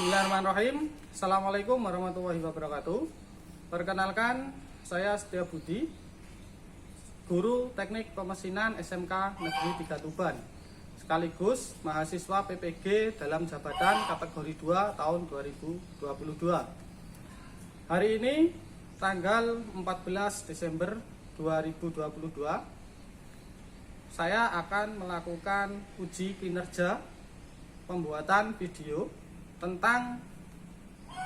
Bismillahirrahmanirrahim. Assalamualaikum warahmatullahi wabarakatuh. Perkenalkan, saya Setia Budi, guru teknik pemesinan SMK Negeri 3 Tuban, sekaligus mahasiswa PPG dalam jabatan kategori 2 tahun 2022. Hari ini tanggal 14 Desember 2022, saya akan melakukan uji kinerja pembuatan video tentang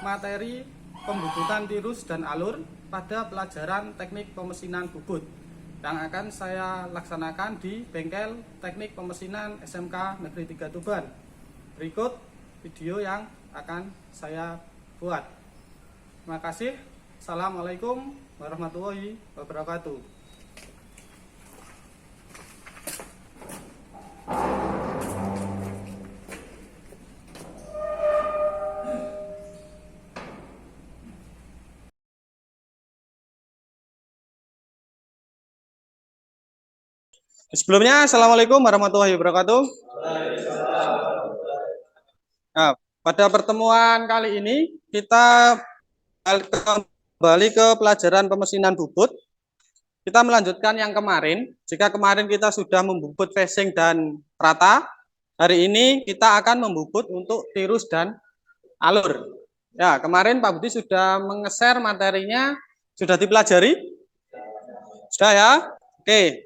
materi pembubutan tirus dan alur pada pelajaran teknik pemesinan bubut yang akan saya laksanakan di bengkel teknik pemesinan SMK Negeri 3 Tuban. Berikut video yang akan saya buat. Terima kasih. Assalamualaikum warahmatullahi wabarakatuh. Sebelumnya, Assalamualaikum warahmatullahi wabarakatuh. Nah, pada pertemuan kali ini kita kembali ke pelajaran pemesinan bubut. Kita melanjutkan yang kemarin. Jika kemarin kita sudah membubut facing dan rata, hari ini kita akan membubut untuk tirus dan alur. Ya, kemarin Pak Budi sudah menge-share materinya, sudah dipelajari? Sudah ya? Oke.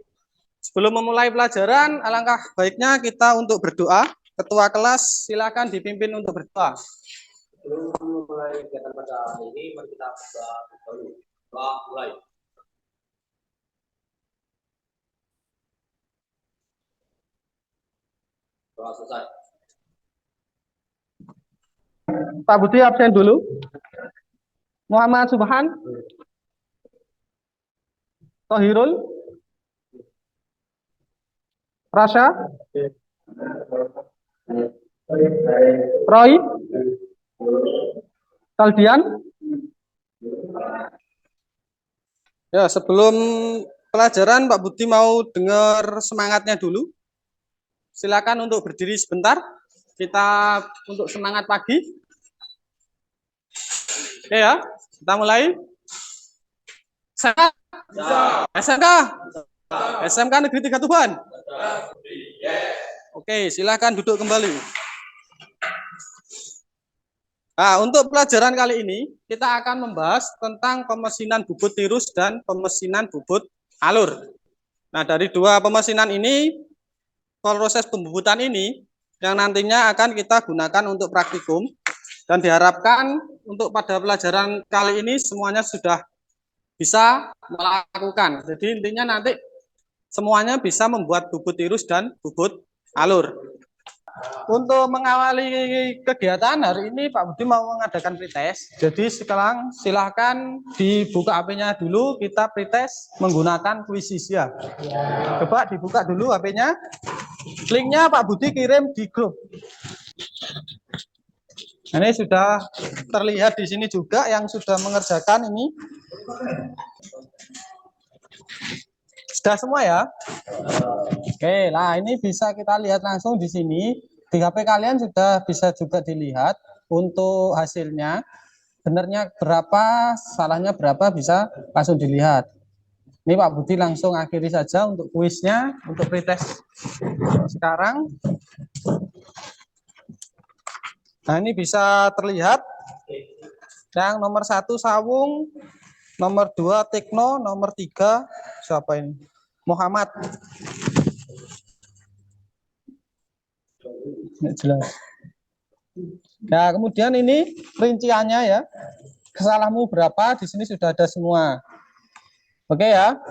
Sebelum memulai pelajaran, alangkah baiknya kita untuk berdoa. Ketua kelas, silakan dipimpin untuk berdoa. Sebelum memulai kegiatan pada hari ini, mari kita berdoa dulu. Doa mulai. Doa selesai. Pak Budi absen dulu. Muhammad Subhan. Tohirul. Rasha. Roy. Kaldian. Ya, sebelum pelajaran Pak Budi mau dengar semangatnya dulu. Silakan untuk berdiri sebentar. Kita untuk semangat pagi. Oke ya, kita mulai. SMK Negeri 3 Tuban. Oke, silakan duduk kembali. Nah, untuk pelajaran kali ini kita akan membahas tentang pemesinan bubut tirus dan pemesinan bubut alur. Nah, dari dua pemesinan ini, proses pembubutan ini yang nantinya akan kita gunakan untuk praktikum, dan diharapkan untuk pada pelajaran kali ini semuanya sudah bisa melakukan. Jadi intinya nanti semuanya bisa membuat bubut tirus dan bubut alur. Untuk mengawali kegiatan hari ini Pak Budi mau mengadakan pretest. Jadi sekarang silahkan dibuka HP-nya dulu, kita pretest menggunakan Quizzes ya. Coba dibuka dulu HP-nya. Linknya Pak Budi kirim di grup. Ini sudah terlihat di sini juga yang sudah mengerjakan ini. Sudah semua ya? Oke, nah ini bisa kita lihat langsung di sini. Di HP kalian sudah bisa juga dilihat untuk hasilnya. Benernya berapa, salahnya berapa bisa langsung dilihat. Ini Pak Budi langsung akhiri saja untuk kuisnya, untuk pretest sekarang. Nah ini bisa terlihat. Yang nomor 1 Sawung, nomor 2 Tekno, nomor 3 siapa ini? Muhammad. Nggak jelas. Nah, kemudian ini rinciannya ya. Kesalahanmu berapa? Di sini sudah ada semua. Oke ya.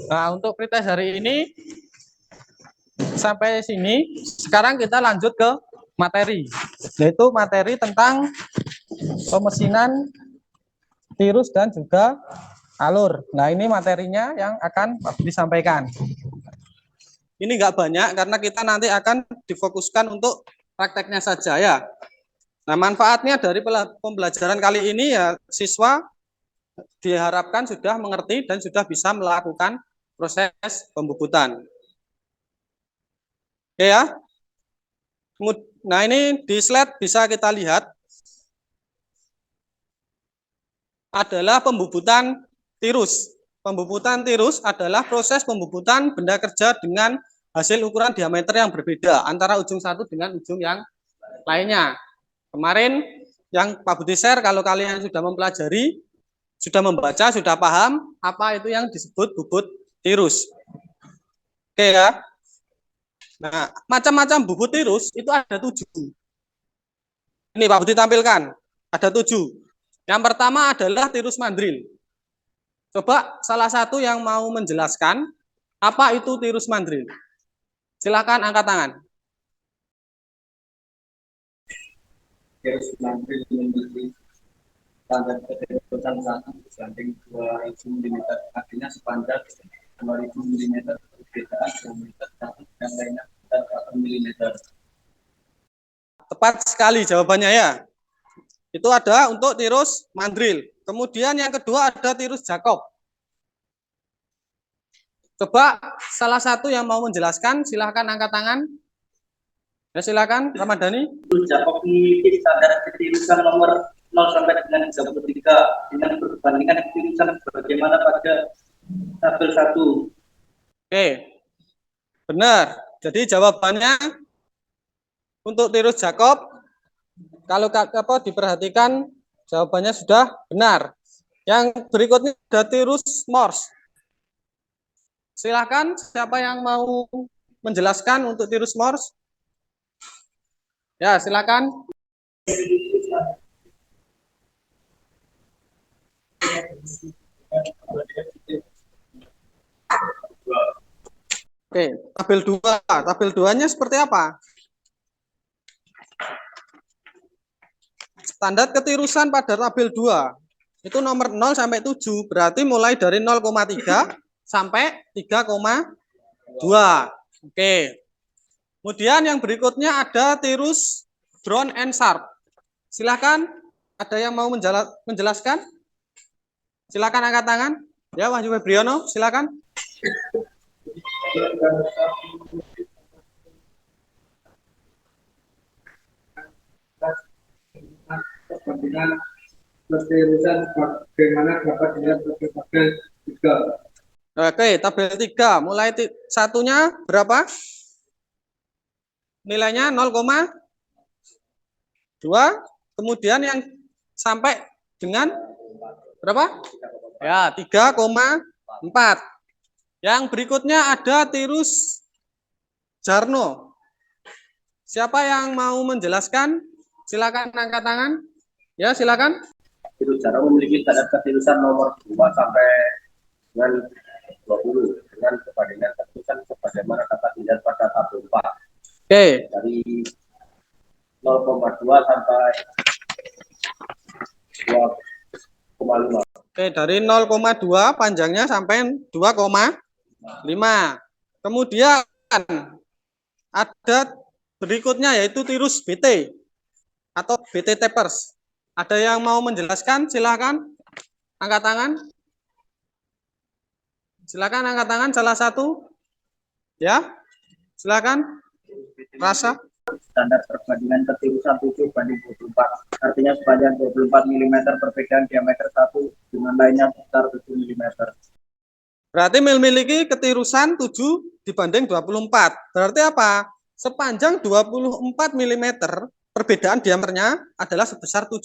Nah, untuk pretest hari ini sampai sini. Sekarang kita lanjut ke materi. Yaitu materi tentang pemesinan tirus dan juga alur. Nah, ini materinya yang akan disampaikan. Ini nggak banyak karena kita nanti akan difokuskan untuk prakteknya saja ya. Nah, manfaatnya dari pembelajaran kali ini ya siswa diharapkan sudah mengerti dan sudah bisa melakukan proses pembubutan. Oke ya. Nah, ini di slide bisa kita lihat adalah pembubutan tirus. Pembubutan tirus adalah proses pembubutan benda kerja dengan hasil ukuran diameter yang berbeda antara ujung satu dengan ujung yang lainnya. Kemarin yang Pak Budi share, kalau kalian sudah mempelajari, sudah membaca, sudah paham apa itu yang disebut bubut tirus. Oke ya. Nah, macam-macam bubut tirus itu ada 7. Ini Pak Budi tampilkan, ada 7. Yang pertama adalah tirus mandril. Coba salah satu yang mau menjelaskan apa itu tirus mandril. Silakan angkat tangan. Tirus mandril memiliki standar keterusan 1 banding 2000 mm, artinya sepanjang 2000 mm, perbedaan diameter 1 dan lainnya 1 mm. Tepat sekali jawabannya ya. Itu ada untuk tirus mandril. Kemudian yang kedua ada tirus Jakob. Coba salah satu yang mau menjelaskan, silahkan angkat tangan. Ya silakan, Ramadhani. Tirus Jakob memiliki standar ketirusan nomor 0 sampai dengan 33 dengan perbandingan ketirusan bagaimana pada tabel 1. Oke, benar. Jadi jawabannya untuk tirus Jakob, kalau diperhatikan jawabannya sudah benar. Yang berikutnya ada tirus Morse. Silakan, siapa yang mau menjelaskan untuk tirus Morse? Ya, silakan. Oke, tabel 2. Tabel 2-nya seperti apa? Standar ketirusan pada tabel 2 itu nomor 0 sampai 7, berarti mulai dari 0,3 sampai 3,2. Oke. Kemudian yang berikutnya ada tirus Brown and Sharp. Silakan, ada yang mau menjelaskan? Silakan angkat tangan. Ya, Wahyu Febriono, silakan. Perbandingan ketirusan bagaimana dapat dilihat sebagai tabel 3. Oke, tabel 3. Mulai satunya berapa? Nilainya 0,2. Kemudian yang sampai dengan berapa? Ya, 3,4. Yang berikutnya ada tirus Jarno. Siapa yang mau menjelaskan? Silakan angkat tangan. Ya, silakan. Tirus Jarno memiliki standar ketirusan nomor 2 sampai dengan 20 dengan perbandingan keterusan sebagaimana dapat dilihat pada tabel 4. Oke. Dari 0,2 sampai 2,5. Oke, dari 0,2 panjangnya sampai 2,5. Kemudian ada berikutnya yaitu tirus BT atau BT tapers. Ada yang mau menjelaskan? Silakan angkat tangan. Silakan angkat tangan salah satu. Ya, silakan. Rasa. Standar perbandingan ketirusan 7 banding 24. Artinya sepanjang 24 mm perbedaan diameter 1 dengan lainnya sekitar 7 mm. Berarti memiliki ketirusan 7 dibanding 24. Berarti apa? Sepanjang 24 mm perbedaan diameternya adalah sebesar 7.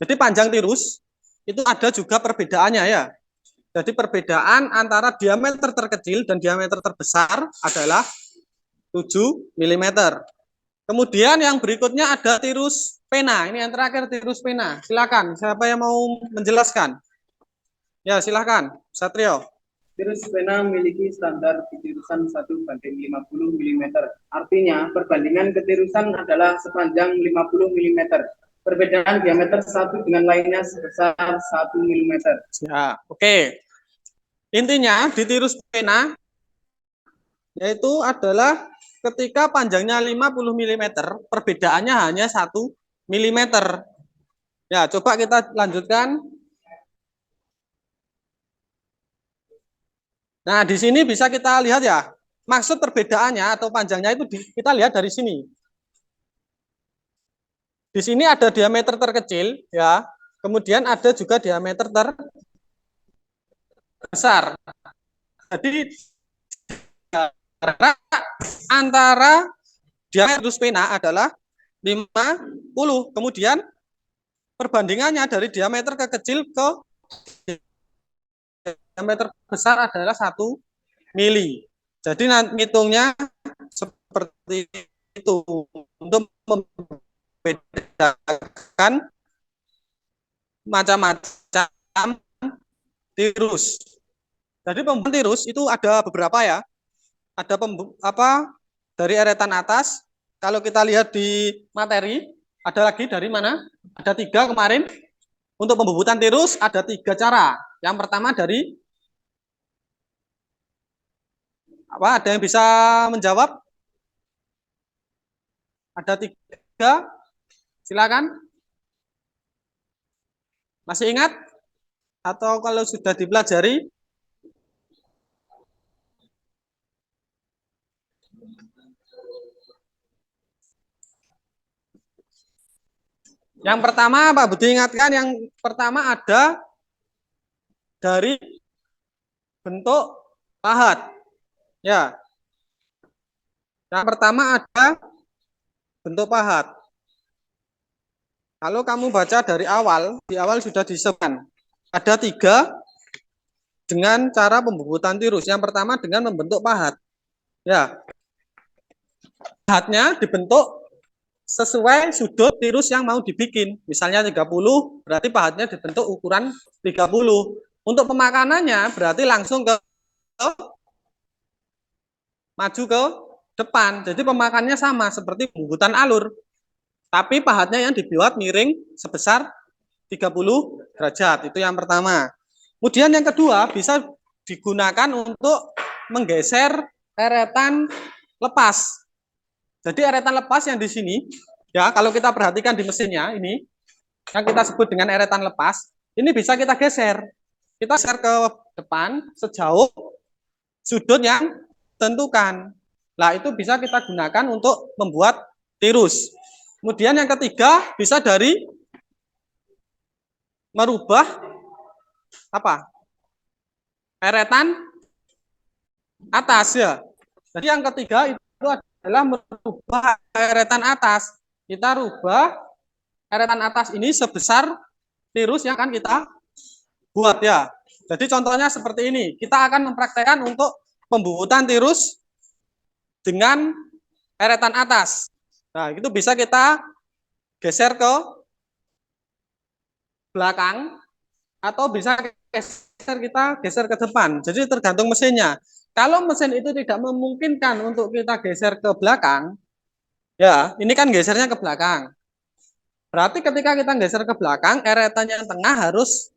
Jadi panjang tirus itu ada juga perbedaannya ya. Jadi perbedaan antara diameter terkecil dan diameter terbesar adalah 7 mm. Kemudian yang berikutnya ada tirus pena. Ini yang terakhir tirus pena. Silakan, siapa yang mau menjelaskan? Ya, silakan, Satrio. Tirus pena memiliki standar ketirusan 1 banding 50 mm. Artinya, perbandingan ketirusan adalah sepanjang 50 mm. Perbedaan diameter satu dengan lainnya sebesar 1 mm. Ya, oke. Intinya di tirus pena yaitu adalah ketika panjangnya 50 mm, perbedaannya hanya 1 mm. Ya, coba kita lanjutkan. Nah, di sini bisa kita lihat ya, maksud perbedaannya atau panjangnya itu kita lihat dari sini. Di sini ada diameter terkecil, ya. Kemudian ada juga diameter terbesar. Jadi jarak antara diameter pena adalah 50. Kemudian perbandingannya dari diameter ke kecil ke diameter besar adalah 1 mili. Jadi nanti hitungnya seperti itu untuk membedakan macam-macam tirus. Jadi pembuatan tirus itu ada beberapa ya. Ada dari eretan atas. Kalau kita lihat di materi, ada lagi dari mana? Ada 3 kemarin. Untuk pembubutan tirus ada 3 cara. Yang pertama dari apa? Ada yang bisa menjawab? Ada 3. Silakan. Masih ingat? Atau kalau sudah dipelajari? Yang pertama, Pak Budi ingatkan, yang pertama ada dari bentuk pahat. Ya. Yang pertama ada bentuk pahat. Kalau kamu baca dari awal, di awal sudah disebutkan. Ada 3 dengan cara pembubutan tirus. Yang pertama dengan membentuk pahat. Ya. Pahatnya dibentuk sesuai sudut tirus yang mau dibikin. Misalnya 30, berarti pahatnya dibentuk ukuran 30. Untuk pemakanannya berarti langsung ke maju ke depan. Jadi pemakannya sama seperti pembubutan alur. Tapi pahatnya yang dibuat miring sebesar 30 derajat. Itu yang pertama. Kemudian yang kedua bisa digunakan untuk menggeser eretan lepas. Jadi eretan lepas yang di sini, ya kalau kita perhatikan di mesinnya ini, yang kita sebut dengan eretan lepas, ini bisa kita geser. Kita geser ke depan sejauh sudut yang tentukan. Nah, itu bisa kita gunakan untuk membuat tirus. Kemudian yang ketiga bisa dari merubah apa? Eretan atas ya. Jadi yang ketiga itu adalah merubah eretan atas. Kita rubah eretan atas ini sebesar tirus yang akan kita buat ya. Jadi contohnya seperti ini. Kita akan mempraktekkan untuk pembubutan tirus dengan eretan atas. Nah, itu bisa kita geser ke belakang atau bisa kita geser ke depan. Jadi tergantung mesinnya. Kalau mesin itu tidak memungkinkan untuk kita geser ke belakang, ya ini kan gesernya ke belakang. Berarti ketika kita geser ke belakang, eretan yang tengah harus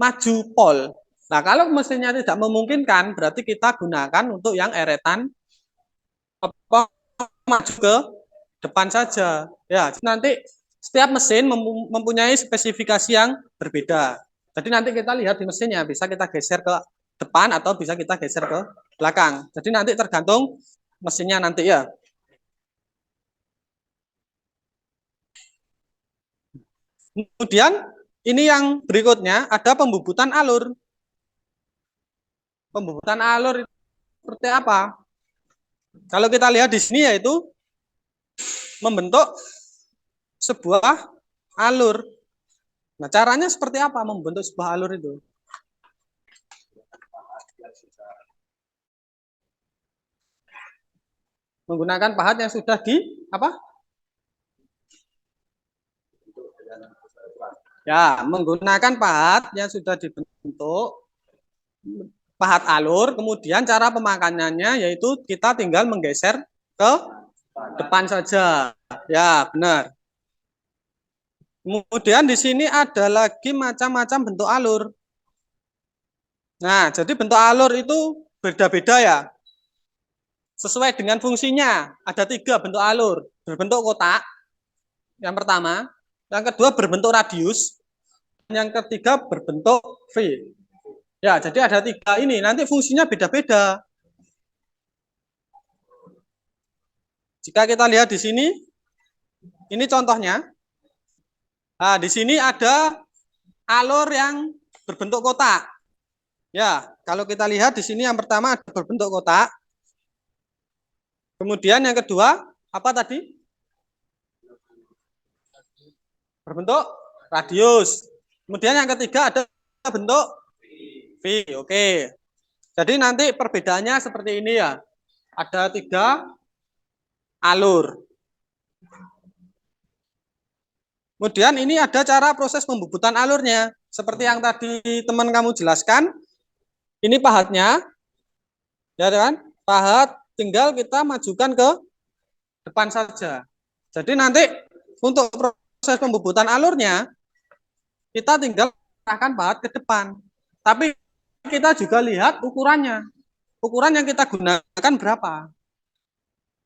maju pol. Nah, kalau mesinnya tidak memungkinkan, berarti kita gunakan untuk yang eretan maju ke depan saja. Ya, nanti setiap mesin mempunyai spesifikasi yang berbeda. Jadi nanti kita lihat di mesinnya, bisa kita geser ke depan atau bisa kita geser ke belakang. Jadi nanti tergantung mesinnya nanti ya. Kemudian ini yang berikutnya ada pembubutan alur. Pembubutan alur itu seperti apa? Kalau kita lihat di sini yaitu membentuk sebuah alur. Nah, caranya seperti apa membentuk sebuah alur itu? Menggunakan pahat yang sudah di apa? Ya, menggunakan pahat yang sudah dibentuk pahat alur, kemudian cara pemakanannya yaitu kita tinggal menggeser ke depan saja. Ya, benar. Kemudian di sini ada lagi macam-macam bentuk alur. Nah, jadi bentuk alur itu beda-beda ya. Sesuai dengan fungsinya. Ada 3 bentuk alur. Berbentuk kotak, yang pertama. Yang kedua berbentuk radius. Yang ketiga berbentuk V. Ya, jadi ada 3 ini. Nanti fungsinya beda-beda. Jika kita lihat di sini, ini contohnya. Nah, di sini ada alur yang berbentuk kotak. Ya, kalau kita lihat di sini yang pertama ada berbentuk kotak. Kemudian yang kedua, apa tadi? Berbentuk radius. Kemudian yang ketiga ada bentuk V. Oke. Jadi nanti perbedaannya seperti ini ya. Ada 3 alur. Kemudian ini ada cara proses pembubutan alurnya. Seperti yang tadi teman kamu jelaskan, ini pahatnya, ya kan? Pahat tinggal kita majukan ke depan saja. Jadi nanti untuk proses pembubutan alurnya, kita tinggal arahkan pahat ke depan. Tapi kita juga lihat ukurannya. Ukuran yang kita gunakan berapa.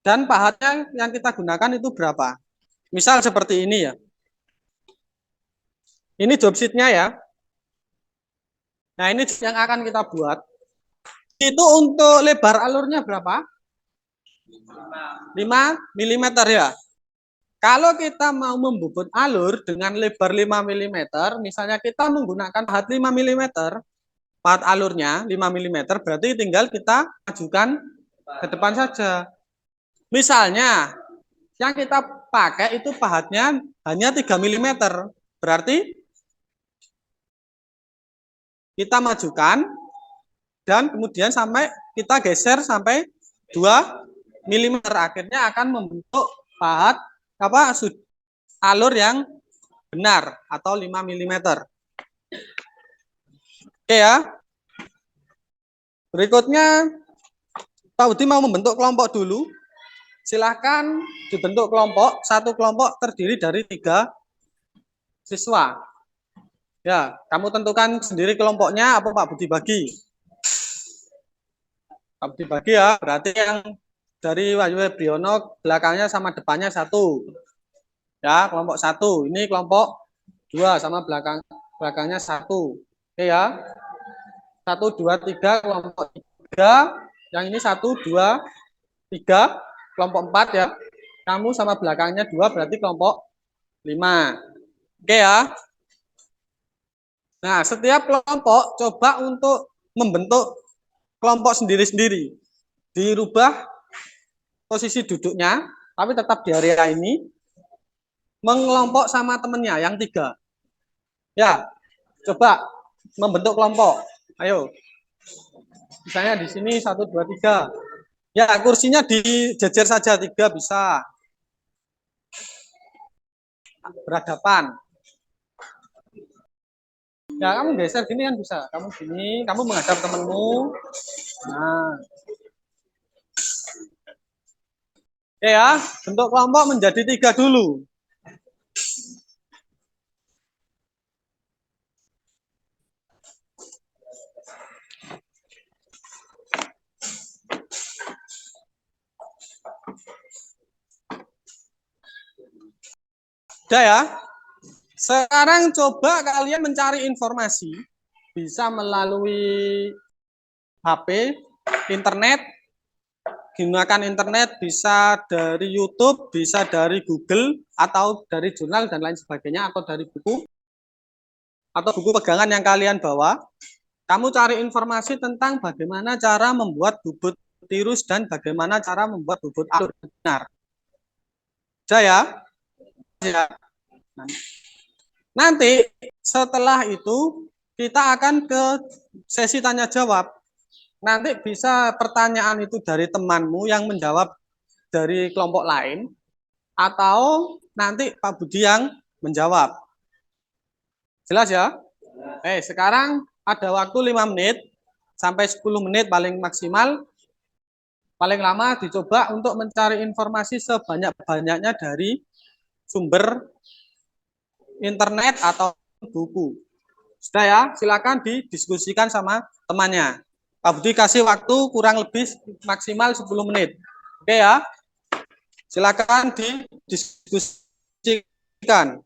Dan pahatnya yang kita gunakan itu berapa. Misal seperti ini ya. Ini job sheet-nya ya. Nah, ini yang akan kita buat. Itu untuk lebar alurnya berapa? 5 mm ya. Kalau kita mau membubut alur dengan lebar 5 mm, misalnya kita menggunakan pahat 5 mm, pahat alurnya 5 mm, berarti tinggal kita majukan ke depan saja. Misalnya, yang kita pakai itu pahatnya hanya 3 mm, berarti kita majukan dan kemudian sampai kita geser sampai 2 mm, akhirnya akan membentuk pahat alur yang benar atau 5 mm. Oke ya. Berikutnya Pak Budi mau membentuk kelompok dulu. Silahkan dibentuk kelompok. Satu kelompok terdiri dari 3 siswa. Ya, kamu tentukan sendiri kelompoknya apa Pak Budi bagi. Pak Budi bagi ya, berarti yang dari Wahyu Febriono belakangnya sama depannya 1. Ya, kelompok 1. Ini kelompok 2 sama belakangnya 1. Oke ya. 1, 2, 3, kelompok 3. Yang ini 1, 2, 3, kelompok 4 ya. Kamu sama belakangnya 2 berarti kelompok 5. Oke ya. Nah, setiap kelompok coba untuk membentuk kelompok sendiri-sendiri. Dirubah posisi duduknya, tapi tetap di area ini. Mengelompok sama temennya yang 3. Ya, coba membentuk kelompok. Ayo. Misalnya di sini 1, 2, 3. Ya, kursinya dijejer saja 3 bisa. Berhadapan. Ya, kamu geser gini kan bisa. Kamu gini, kamu menghadap temenmu. Nah. Oke ya, bentuk kelompok menjadi 3 dulu. Udah ya. Sekarang coba kalian mencari informasi. Bisa melalui HP, internet, gunakan internet, bisa dari YouTube, bisa dari Google, atau dari jurnal dan lain sebagainya, atau dari buku, atau buku pegangan yang kalian bawa. Kamu cari informasi tentang bagaimana cara membuat bubut tirus dan bagaimana cara membuat bubut alur benar. Ya. Nanti setelah itu kita akan ke sesi tanya jawab. Nanti bisa pertanyaan itu dari temanmu yang menjawab dari kelompok lain atau nanti Pak Budi yang menjawab. Jelas ya? Sekarang ada waktu 5 menit sampai 10 menit paling maksimal. Paling lama dicoba untuk mencari informasi sebanyak-banyaknya dari sumber internet atau buku. Sudah ya, silakan didiskusikan sama temannya. Pak Budi kasih waktu kurang lebih maksimal 10 menit. Oke ya. Silakan didiskusikan.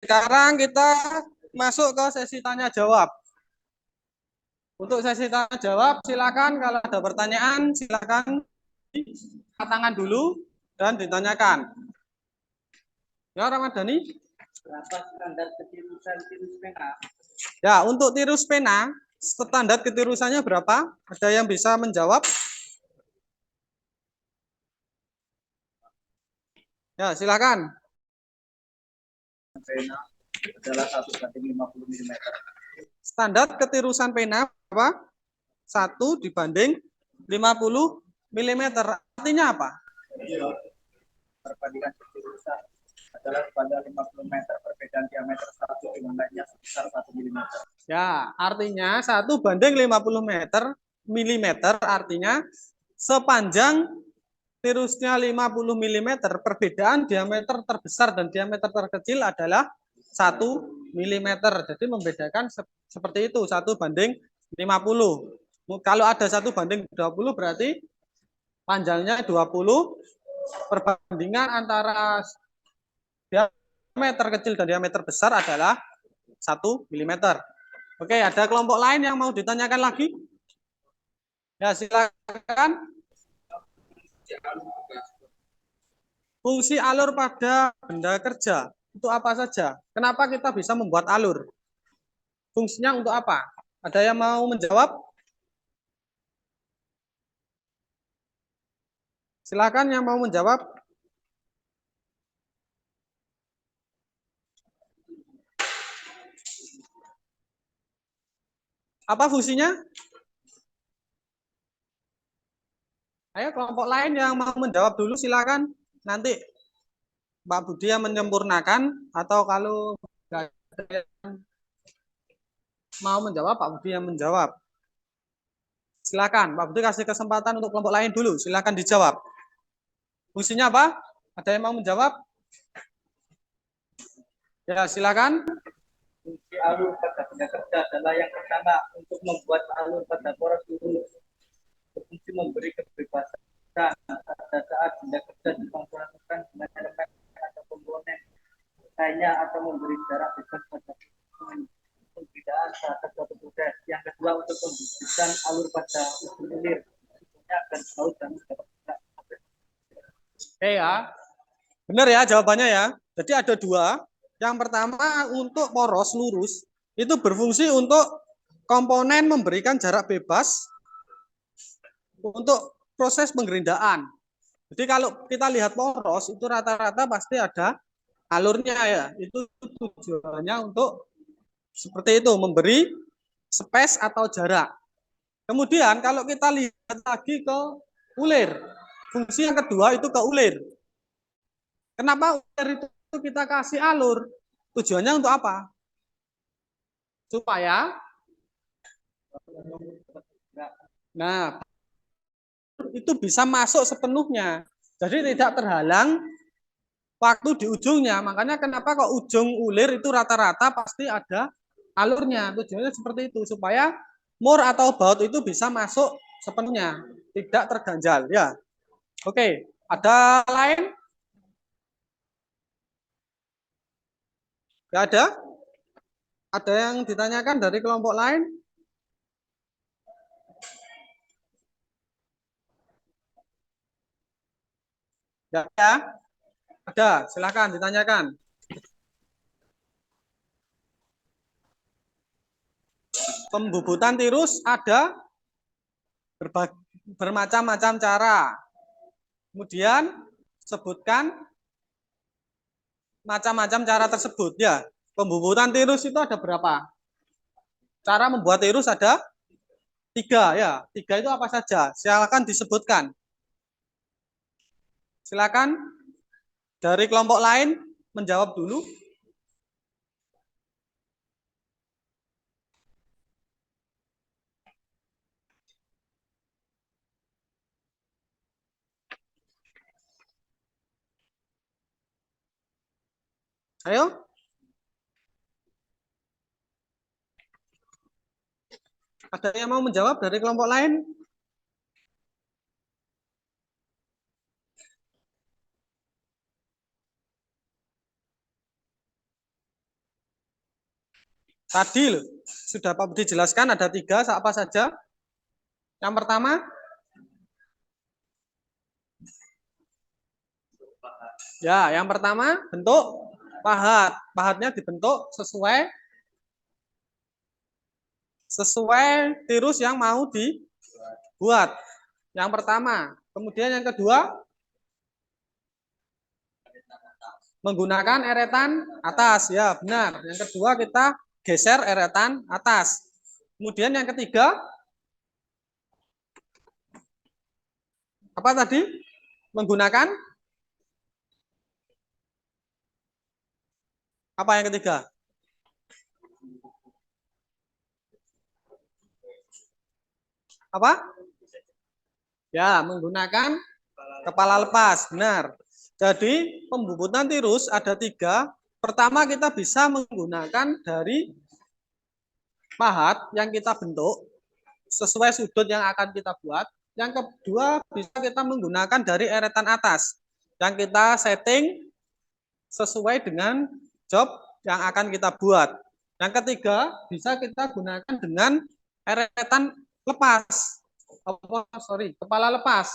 Sekarang kita masuk ke sesi tanya jawab. Untuk sesi tanya jawab, silakan kalau ada pertanyaan, silakan angkat tangan dulu dan ditanyakan. Ya, Ramadhani. Berapa standar ketirusan tirus pena? Ya, untuk tirus pena, standar ketirusannya berapa? Ada yang bisa menjawab? Ya, silakan. Pena adalah 1/50 mm. Standar ketirusan pena apa? 1/50 mm. Artinya apa? Perbandingan ketirusan adalah pada 50 meter, perbedaan diameter satu dengan lainnya sebesar 1 mm. Ya, artinya 1/50 mm artinya sepanjang tirusnya 50 mm, perbedaan diameter terbesar dan diameter terkecil adalah 1 mm. Jadi membedakan seperti itu, 1/50. Kalau ada 1/20 berarti panjangnya 20, perbandingan antara diameter kecil dan diameter besar adalah 1 mm. Oke, ada kelompok lain yang mau ditanyakan lagi? Ya, silakan. Fungsi alur pada benda kerja untuk apa saja? Kenapa kita bisa membuat alur? Fungsinya untuk apa? Ada yang mau menjawab? Silakan yang mau menjawab. Apa fungsinya? Ayo kelompok lain yang mau menjawab dulu silakan. Nanti Pak Budi yang menyempurnakan, atau kalau nggak ada yang mau menjawab, Pak Budi yang menjawab. Silakan, Pak Budi kasih kesempatan untuk kelompok lain dulu. Silakan dijawab. Fungsinya apa? Ada yang mau menjawab? Ya, silakan. Fungsi alur pada benda kerja adalah yang pertama untuk membuat alur pada poros lurus, berfungsi memberi kebebasan pada saat benda kerja dikomponenkan dengan elemen atau komponen lainnya atau memberi jarak bebas pada pembedaan terhadap suatu proses. Yang kedua untuk membuktikan alur pada ujung hilir, contohnya agar jauh dan dapat bergerak. Oke ya, benar ya jawabannya ya. Jadi ada dua. Yang pertama untuk poros lurus itu berfungsi untuk komponen memberikan jarak bebas untuk proses penggerindaan. Jadi kalau kita lihat poros itu rata-rata pasti ada alurnya ya. Itu tujuannya untuk seperti itu, memberi space atau jarak. Kemudian kalau kita lihat lagi ke ulir, fungsi yang kedua itu ke ulir. Kenapa ulir itu kita kasih alur? Tujuannya untuk apa? Supaya nah itu bisa masuk sepenuhnya. Jadi tidak terhalang waktu di ujungnya. Makanya kenapa kok ujung ulir itu rata-rata pasti ada alurnya. Tujuannya seperti itu supaya mur atau baut itu bisa masuk sepenuhnya, tidak terganjal ya. Oke, ada lain? Tidak ada? Ada yang ditanyakan dari kelompok lain? Tidak ada? Ada, silakan ditanyakan. Pembubutan tirus ada bermacam-macam cara. Kemudian sebutkan macam-macam cara tersebut ya. Pembubutan tirus itu ada berapa? Cara membuat tirus ada 3 ya. 3 itu apa saja? Silakan disebutkan. Silakan dari kelompok lain menjawab dulu. Ayo. Ada yang mau menjawab dari kelompok lain? Tadi loh, sudah Pak Budi jelaskan ada 3, apa saja? Yang pertama, ya, yang pertama bentuk pahat. Pahatnya dibentuk sesuai tirus yang mau dibuat. Yang pertama. Kemudian yang kedua, menggunakan eretan atas. Ya, benar. Yang kedua kita geser eretan atas. Kemudian yang ketiga, apa tadi? Menggunakan apa yang ketiga? Apa? Ya, menggunakan kepala lepas. Benar. Jadi pembubutan tirus ada 3. Pertama kita bisa menggunakan dari pahat yang kita bentuk sesuai sudut yang akan kita buat. Yang kedua bisa kita menggunakan dari eretan atas yang kita setting sesuai dengan job yang akan kita buat. Yang ketiga bisa kita gunakan dengan eretan lepas. Kepala lepas.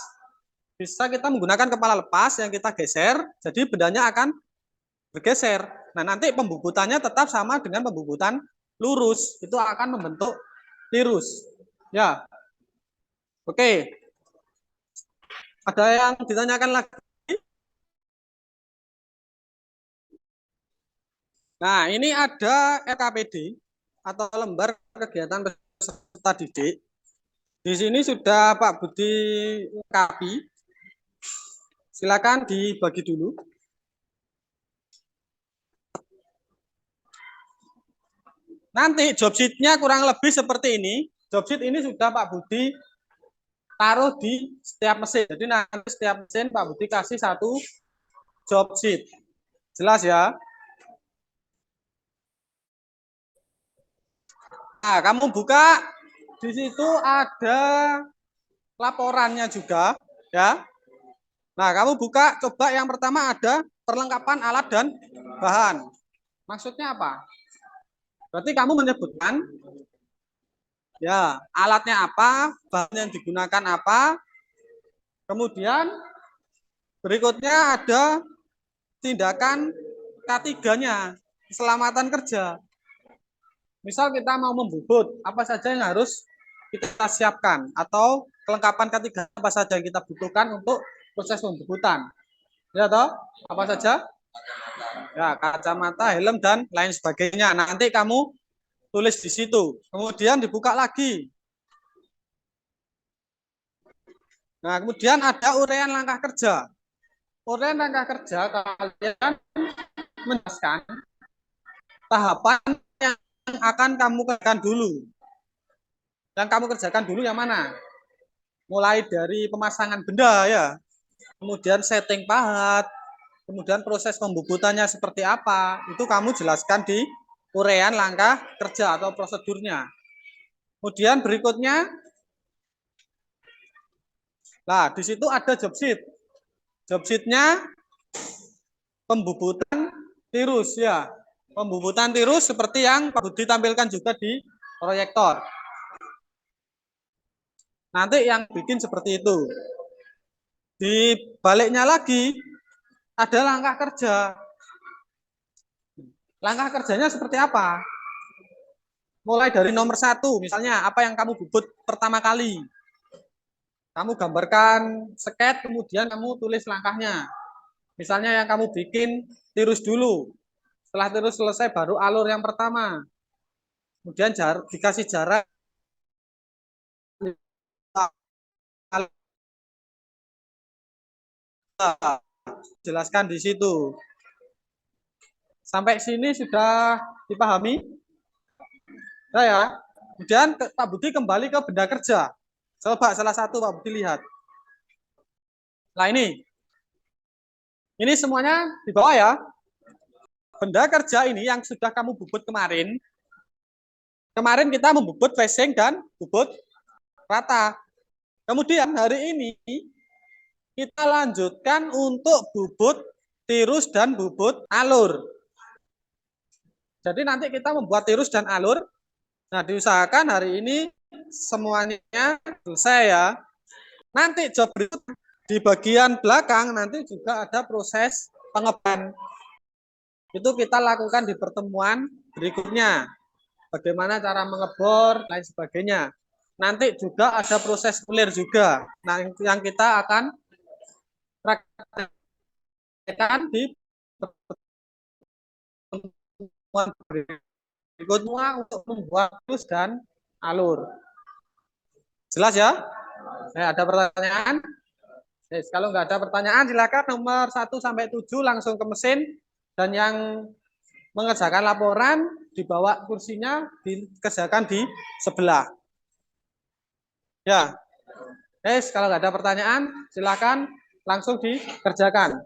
Bisa kita menggunakan kepala lepas yang kita geser, jadi bendanya akan bergeser. Nah, nanti pembubutannya tetap sama dengan pembubutan lurus. Itu akan membentuk tirus. Ya. Oke. Ada yang ditanyakan lagi? Nah, ini ada LKPD atau lembar kegiatan peserta didik. Di sini sudah Pak Budi lengkapi. Silakan dibagi dulu. Nanti job sheet-nya kurang lebih seperti ini. Job sheet ini sudah Pak Budi taruh di setiap mesin. Jadi nanti setiap mesin Pak Budi kasih 1 job sheet. Jelas ya? Nah, kamu buka, di situ ada laporannya juga, ya. Nah, kamu buka, coba yang pertama ada perlengkapan alat dan bahan. Maksudnya apa? Berarti kamu menyebutkan, ya, alatnya apa, bahan yang digunakan apa, kemudian berikutnya ada tindakan K3-nya, keselamatan kerja. Misal kita mau membubut, apa saja yang harus kita siapkan, atau kelengkapan K3 apa saja yang kita butuhkan untuk proses pembubutan. Ya toh? Apa saja? Ya, kacamata, helm dan lain sebagainya. Nanti kamu tulis di situ. Kemudian dibuka lagi. Nah, kemudian ada uraian langkah kerja. Uraian langkah kerja kalian menjelaskan tahapan yang akan kamu kerjakan dulu. Yang kamu kerjakan dulu yang mana? Mulai dari pemasangan benda ya. Kemudian setting pahat, kemudian proses pembubutannya seperti apa, itu kamu jelaskan di uraian langkah kerja atau prosedurnya. Kemudian berikutnya, nah di situ ada job sheet. Job sheet-nya pembubutan tirus ya. Pembubutan tirus seperti yang Pak Budi tampilkan juga di proyektor. Nanti yang bikin seperti itu. Di baliknya lagi, ada langkah kerja. Langkah kerjanya seperti apa? Mulai dari nomor 1, misalnya apa yang kamu bubut pertama kali. Kamu gambarkan sket, kemudian kamu tulis langkahnya. Misalnya yang kamu bikin tirus dulu. Setelah tirus selesai baru alur yang pertama. Kemudian dikasih jarak. Jelaskan di situ. Sampai sini sudah dipahami? Ya. Kemudian Pak Budi kembali ke benda kerja. Coba salah satu Pak Budi lihat. Nah ini semuanya di bawah ya. Benda kerja ini yang sudah kamu bubut kemarin. Kemarin kita membubut facing dan bubut rata. Kemudian hari ini kita lanjutkan untuk bubut tirus dan bubut alur. Jadi nanti kita membuat tirus dan alur. Nah, diusahakan hari ini semuanya selesai ya. Nanti job berikut di bagian belakang nanti juga ada proses pengeban. Itu kita lakukan di pertemuan berikutnya. Bagaimana cara mengebor, lain sebagainya. Nanti juga ada proses clear juga. Nah, yang kita akan praktekkan di pertemuan berikutnya untuk membuat terus dan alur. Jelas ya? Ada pertanyaan? Kalau nggak ada pertanyaan, silakan nomor 1 sampai 7 langsung ke mesin. Dan yang mengerjakan laporan, dibawa kursinya, dikerjakan di sebelah. Ya, kalau nggak ada pertanyaan, silakan langsung dikerjakan.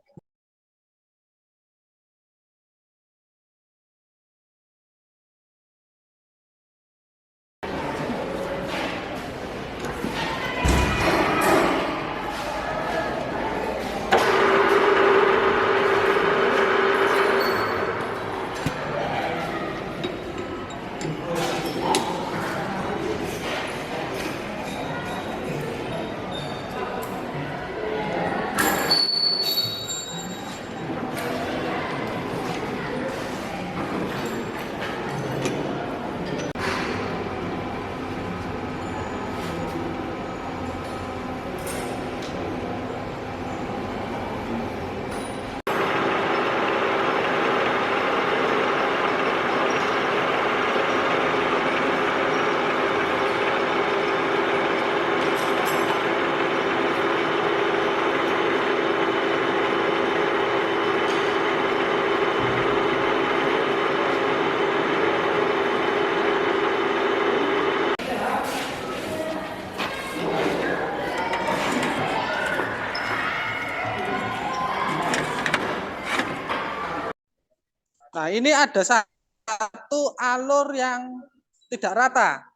Nah, ini ada satu alur yang tidak rata.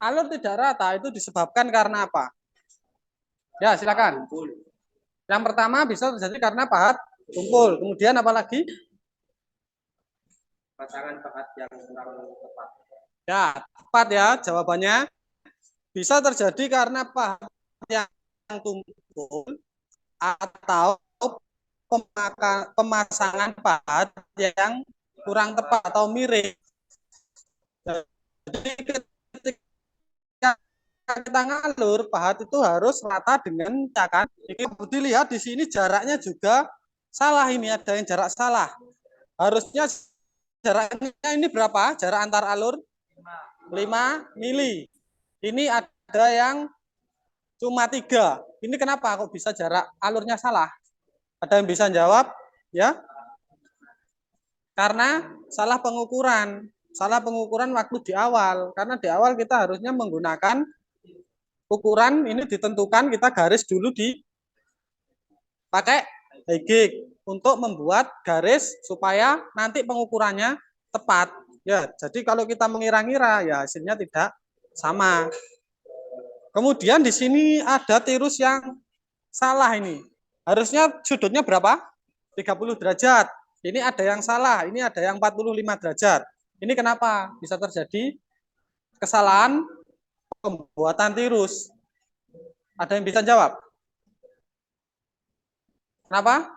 Alur tidak rata itu disebabkan karena apa? Ya, silakan. Yang pertama bisa terjadi karena pahat tumpul. Kemudian apa lagi? Pasangan pahat yang kurang tepat. Ya, tepat ya jawabannya. Bisa terjadi karena pahat yang tumpul atau pemasangan pahat yang kurang tepat atau miring. Jadi ketika kita ngalur, pahat itu harus rata dengan cakan. Dilihat di sini jaraknya juga salah, ini ada yang jarak salah. Harusnya jaraknya ini berapa? Jarak antar alur 5 mili. Ini ada yang cuma 3. Ini kenapa kok bisa jarak alurnya salah? Ada yang bisa jawab? Ya, karena salah pengukuran. Salah pengukuran waktu di awal. Karena di awal kita harusnya menggunakan ukuran ini ditentukan, kita garis dulu di pakai higik untuk membuat garis supaya nanti pengukurannya tepat. Ya, jadi kalau kita mengira-ngira ya hasilnya tidak sama. Kemudian di sini ada tirus yang salah ini. Harusnya sudutnya berapa? 30 derajat. Ini ada yang salah, ini ada yang 45 derajat. Ini kenapa bisa terjadi kesalahan pembuatan tirus? Ada yang bisa jawab? Kenapa?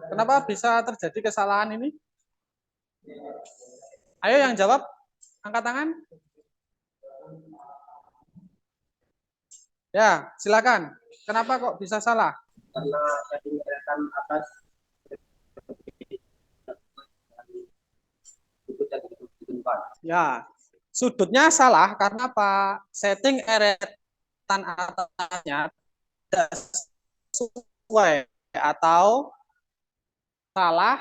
Kenapa bisa terjadi kesalahan ini? Ayo yang jawab, angkat tangan. Ya, silakan. Kenapa kok bisa salah? Karena tadi kan atas Ya, sudutnya salah karena apa? Setting eretan atasnya tidak sesuai atau salah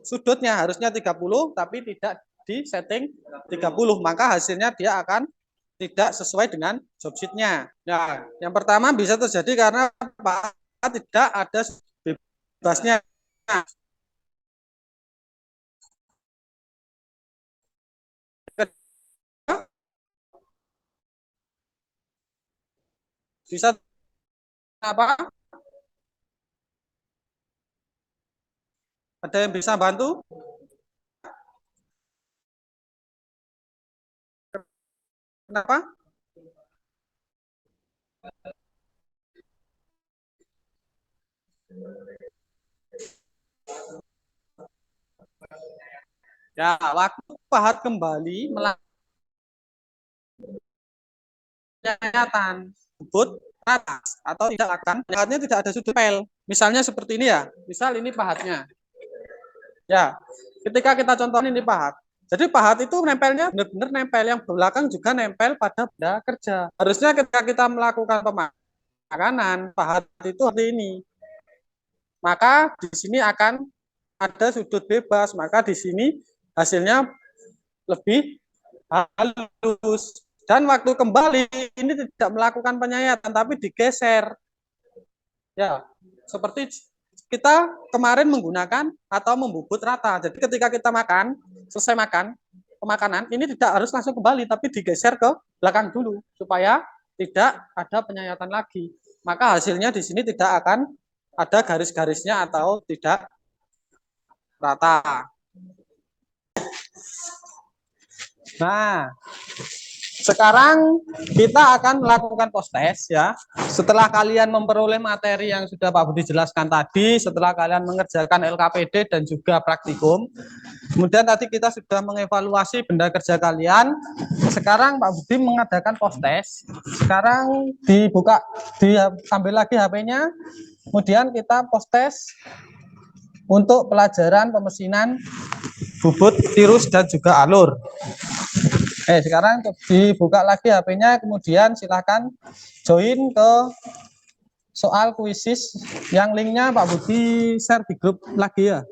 sudutnya harusnya 30 tapi tidak di setting 30, maka hasilnya dia akan tidak sesuai dengan job sheet-nya. Nah, yang pertama bisa terjadi karena apa? Tidak ada bebasnya. Bisa apa? Ada yang bisa bantu? Kenapa? Ya, waktu pahat kembali melakukan penyayatan bubut rata atau tidak akan pahatnya tidak ada sudut pel. Misalnya seperti ini ya. Misal ini pahatnya. Ya, ketika kita contohin ini pahat. Jadi pahat itu nempelnya benar-benar nempel, yang belakang juga nempel pada benda kerja. Harusnya ketika kita melakukan pemakanan, pahat itu seperti ini. Maka di sini akan ada sudut bebas, maka di sini hasilnya lebih halus. Dan waktu kembali ini tidak melakukan penyayatan tapi digeser. Ya, seperti kita kemarin menggunakan atau membubut rata. Jadi ketika kita makan, selesai makan, pemakanan ini tidak harus langsung kembali tapi digeser ke belakang dulu supaya tidak ada penyayatan lagi. Maka hasilnya di sini tidak akan ada garis-garisnya atau tidak rata. Nah, sekarang kita akan melakukan post test ya. Setelah kalian memperoleh materi yang sudah Pak Budi jelaskan tadi, setelah kalian mengerjakan LKPD dan juga praktikum, kemudian tadi kita sudah mengevaluasi benda kerja kalian. Sekarang Pak Budi mengadakan post test. Sekarang dibuka, diambil lagi HP-nya, kemudian kita post test untuk pelajaran pemesinan bubut, tirus, dan juga alur. Sekarang dibuka lagi HP-nya, kemudian silakan join ke soal kuisis yang linknya Pak Budi share di grup lagi ya.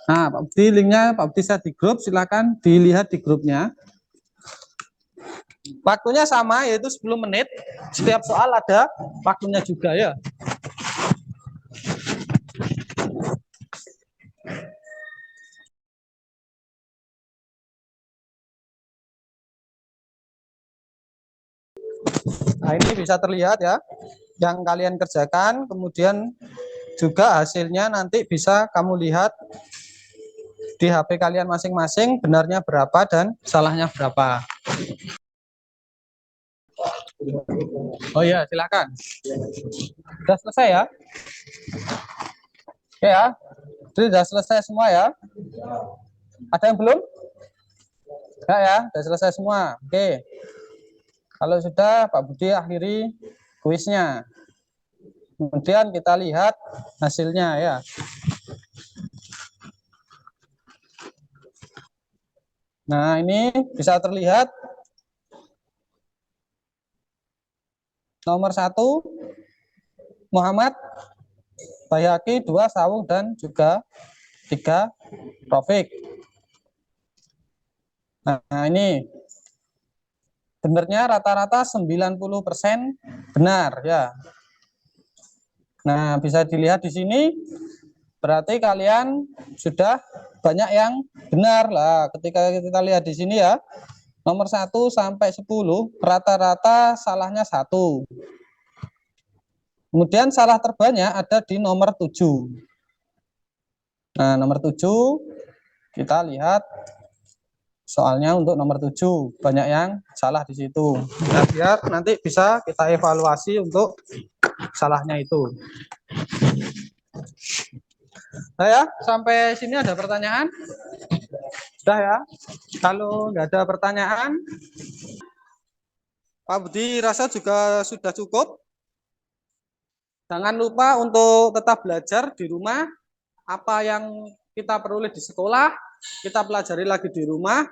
Nah, Pak Budi linknya Pak Budi share di grup, silakan dilihat di grupnya. Waktunya sama, yaitu 10 menit. Setiap soal ada waktunya juga ya. Nah, ini bisa terlihat ya, yang kalian kerjakan, kemudian juga hasilnya nanti bisa kamu lihat di HP kalian masing-masing, benarnya berapa dan salahnya berapa. Oh iya, silakan. Sudah selesai ya? Oke ya, jadi sudah selesai semua ya? Ada yang belum? Enggak ya, sudah selesai semua. Oke. Kalau sudah, Pak Budi akhiri kuisnya. Kemudian kita lihat hasilnya ya. Nah, ini bisa terlihat nomor 1 Muhammad, Bayaki, 2 Sawung, dan juga 3 Taufik. Nah, ini benarnya rata-rata 90% benar ya. Nah, bisa dilihat di sini, berarti kalian sudah banyak yang benar lah. Ketika kita lihat di sini ya, nomor 1 sampai 10 rata-rata salahnya 1. Kemudian salah terbanyak ada di nomor 7. Nah, nomor 7 kita lihat soalnya untuk nomor 7 banyak yang salah di situ. Nah, biar nanti bisa kita evaluasi untuk salahnya itu. Nah ya, sampai sini ada pertanyaan? Sudah ya? Kalau nggak ada pertanyaan, Pak Budi rasa juga sudah cukup. Jangan lupa untuk tetap belajar di rumah. Apa yang kita peroleh di sekolah, kita pelajari lagi di rumah.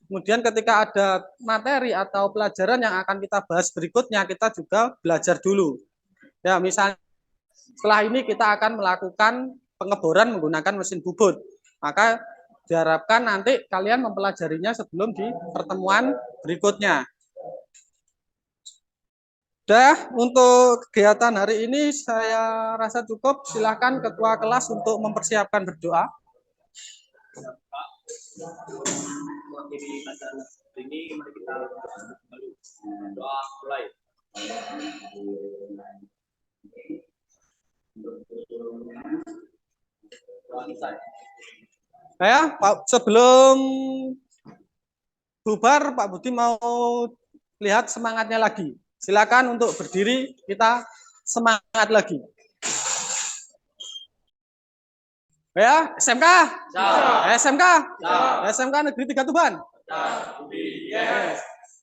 Kemudian ketika ada materi atau pelajaran yang akan kita bahas berikutnya, kita juga belajar dulu. Ya, misalnya setelah ini kita akan melakukan pengeboran menggunakan mesin bubut. Maka diharapkan nanti kalian mempelajarinya sebelum di pertemuan berikutnya. Sudah, untuk kegiatan hari ini saya rasa cukup. Silakan ketua kelas untuk mempersiapkan berdoa. Mengakhiri acara ini, mari kita doa mulai. Ya, Pak, sebelum bubar, Pak Budi mau lihat semangatnya lagi. Silakan untuk berdiri, kita semangat lagi. Ya, SMK? SMK? SMK Negeri 3 Tuban?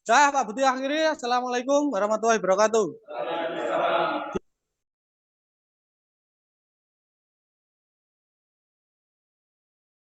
Dah, Pak Budi akhiri. Assalamualaikum warahmatullahi wabarakatuh.